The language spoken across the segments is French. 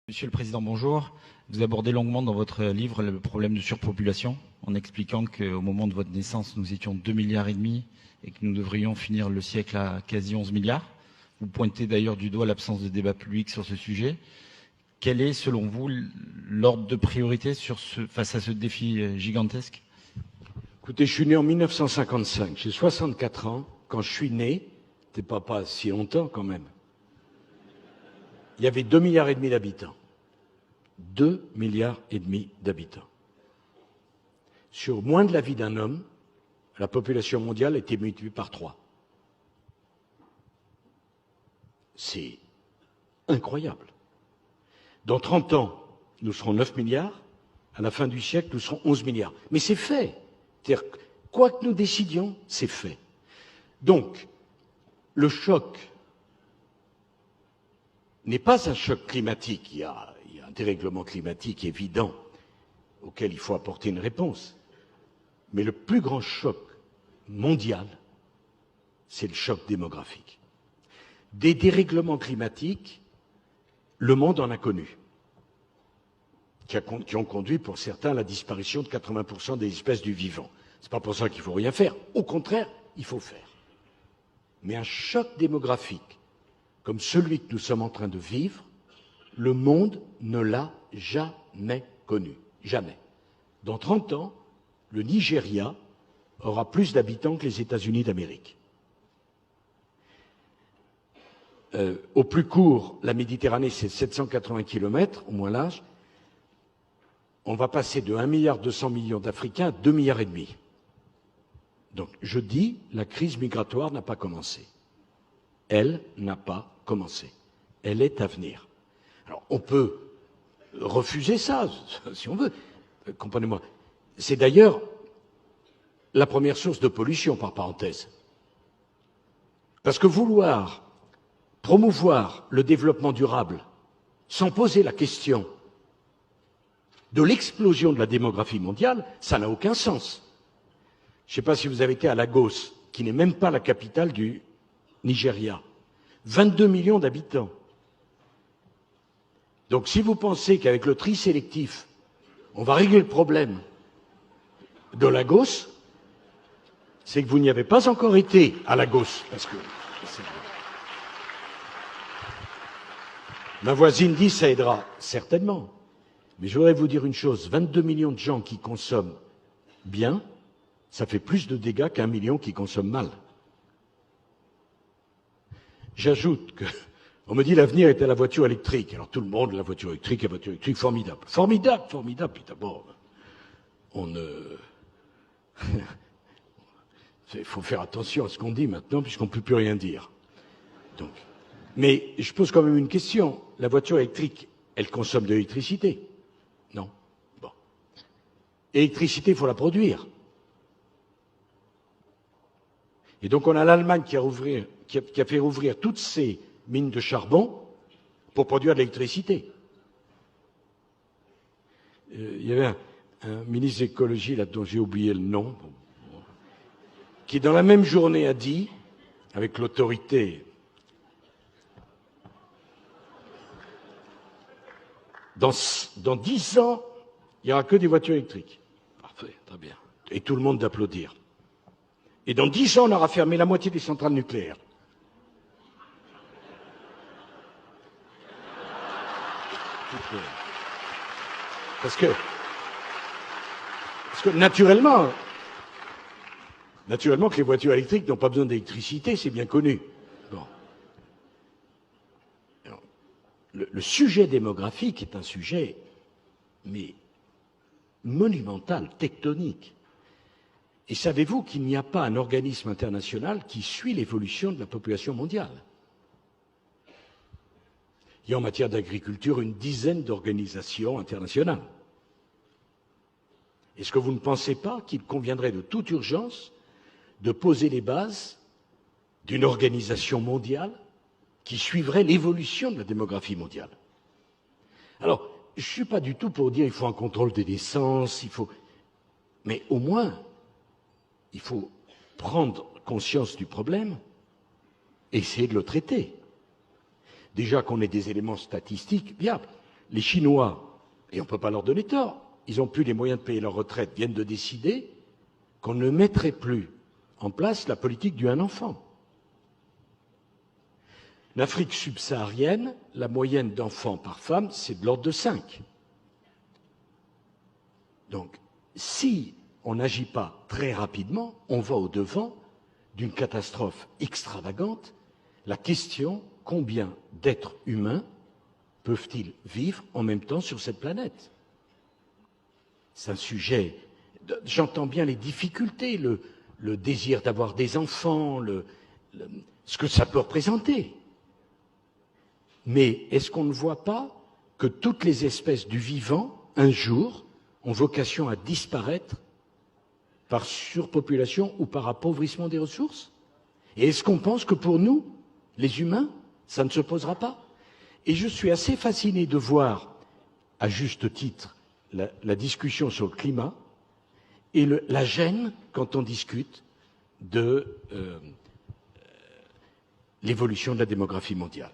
Monsieur le Président, bonjour. Vous abordez longuement dans votre livre le problème de surpopulation en expliquant qu'au moment de votre naissance, nous étions 2,5 milliards et que nous devrions finir le siècle à quasi 11 milliards. Vous pointez d'ailleurs du doigt l'absence de débat public sur ce sujet. Quel est, selon vous, l'ordre de priorité face à ce défi gigantesque? Écoutez, je suis né en 1955, j'ai 64 ans. Quand je suis né, c'était pas si longtemps quand même, il y avait 2,5 milliards d'habitants. 2,5 milliards d'habitants. Sur moins de la vie d'un homme, la population mondiale a été multipliée par 3. C'est incroyable. Dans 30 ans, nous serons 9 milliards. À la fin du siècle, nous serons 11 milliards. Mais c'est fait. C'est-à-dire, quoi que nous décidions, c'est fait. Donc, le choc n'est pas un choc climatique. Il y a un dérèglement climatique évident auquel il faut apporter une réponse. Mais le plus grand choc mondial, c'est le choc démographique. Des dérèglements climatiques, le monde en a connu, qui ont conduit pour certains à la disparition de 80% des espèces du vivant. C'est pas pour ça qu'il faut rien faire. Au contraire, il faut faire. Mais un choc démographique, comme celui que nous sommes en train de vivre, le monde ne l'a jamais connu. Jamais. Dans 30 ans, le Nigeria aura plus d'habitants que les États-Unis d'Amérique. Au plus court, la Méditerranée, c'est 780 km, au moins large. On va passer de 1,2 milliard d'Africains à 2,5 milliards. Donc, je dis, la crise migratoire n'a pas commencé. Elle n'a pas commencé. Elle est à venir. Alors, on peut refuser ça, si on veut. Comprenez-moi. C'est d'ailleurs la première source de pollution, par parenthèse. Parce que vouloir promouvoir le développement durable sans poser la question de l'explosion de la démographie mondiale, ça n'a aucun sens. Je ne sais pas si vous avez été à Lagos, qui n'est même pas la capitale du Nigeria. 22 millions d'habitants. Donc si vous pensez qu'avec le tri sélectif, on va régler le problème de Lagos, c'est que vous n'y avez pas encore été à Lagos. Parce que ma voisine dit ça aidera, certainement. Mais je voudrais vous dire une chose, 22 millions de gens qui consomment bien, ça fait plus de dégâts qu'1 million qui consomment mal. J'ajoute que, on me dit l'avenir est à la voiture électrique. Alors tout le monde, la voiture électrique, formidable. Formidable, formidable. Puis d'abord, il faut faire attention à ce qu'on dit maintenant, puisqu'on ne peut plus rien dire. Donc, mais je pose quand même une question. La voiture électrique, elle consomme de l'électricité? Non. Bon. L'électricité, il faut la produire. Et donc on a l'Allemagne qui a fait rouvrir toutes ses mines de charbon pour produire de l'électricité. Il y avait un ministre d'écologie, là, dont j'ai oublié le nom, qui dans la même journée a dit, avec l'autorité, dans 10 ans, il n'y aura que des voitures électriques. Parfait, très bien. Et tout le monde d'applaudir. Et dans 10 ans, on aura fermé la moitié des centrales nucléaires. Parce que naturellement que les voitures électriques n'ont pas besoin d'électricité, c'est bien connu. Bon. Alors, le sujet démographique est un sujet, mais monumental, tectonique. Et savez-vous qu'il n'y a pas un organisme international qui suit l'évolution de la population mondiale? Il y a en matière d'agriculture une dizaine d'organisations internationales. Est-ce que vous ne pensez pas qu'il conviendrait de toute urgence de poser les bases d'une organisation mondiale qui suivrait l'évolution de la démographie mondiale? Alors, je ne suis pas du tout pour dire qu'il faut un contrôle des naissances, mais au moins, il faut prendre conscience du problème et essayer de le traiter. Déjà qu'on ait des éléments statistiques viables. les Chinois, et on ne peut pas leur donner tort, ils n'ont plus les moyens de payer leur retraite, viennent de décider qu'on ne mettrait plus en place la politique du un enfant. En Afrique subsaharienne, la moyenne d'enfants par femme, c'est de l'ordre de 5. Donc, si on n'agit pas très rapidement, on va au-devant d'une catastrophe extravagante. La question, combien d'êtres humains peuvent-ils vivre en même temps sur cette planète? C'est un sujet... J'entends bien les difficultés, le désir d'avoir des enfants, ce que ça peut représenter. Mais est-ce qu'on ne voit pas que toutes les espèces du vivant, un jour, ont vocation à disparaître par surpopulation ou par appauvrissement des ressources? Et est-ce qu'on pense que pour nous, les humains, ça ne se posera pas? Et je suis assez fasciné de voir, à juste titre, la discussion sur le climat et la gêne quand on discute de l'évolution de la démographie mondiale.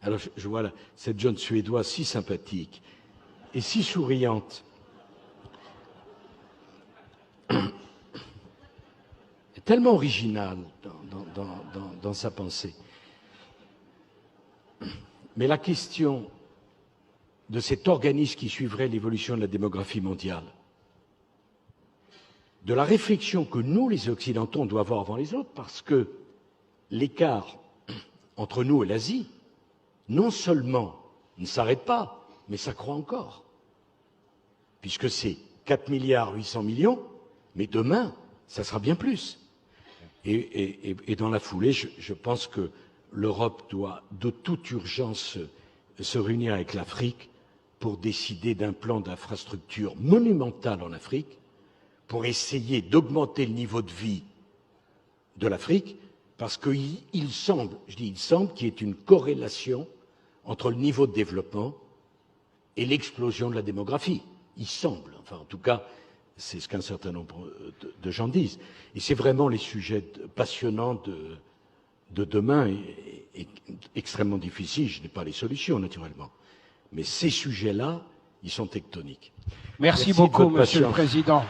Alors je vois là, cette jeune Suédoise si sympathique et si souriante, tellement originale dans sa pensée. Mais la question de cet organisme qui suivrait l'évolution de la démographie mondiale, de la réflexion que nous, les Occidentaux, on doit avoir avant les autres, parce que l'écart entre nous et l'Asie, non seulement ne s'arrête pas, mais ça croît encore. Puisque c'est 4 milliards 800 millions, mais demain, ça sera bien plus. Et dans la foulée, je pense que l'Europe doit de toute urgence se réunir avec l'Afrique pour décider d'un plan d'infrastructure monumental en Afrique, pour essayer d'augmenter le niveau de vie de l'Afrique, parce qu'il semble, je dis il semble, qu'il y ait une corrélation entre le niveau de développement et l'explosion de la démographie. Il semble, enfin en tout cas, c'est ce qu'un certain nombre de gens disent. Et c'est vraiment les sujets passionnants de demain et extrêmement difficiles. Je n'ai pas les solutions, naturellement. Mais ces sujets-là, ils sont tectoniques. Merci beaucoup, de votre Monsieur le patience. Président.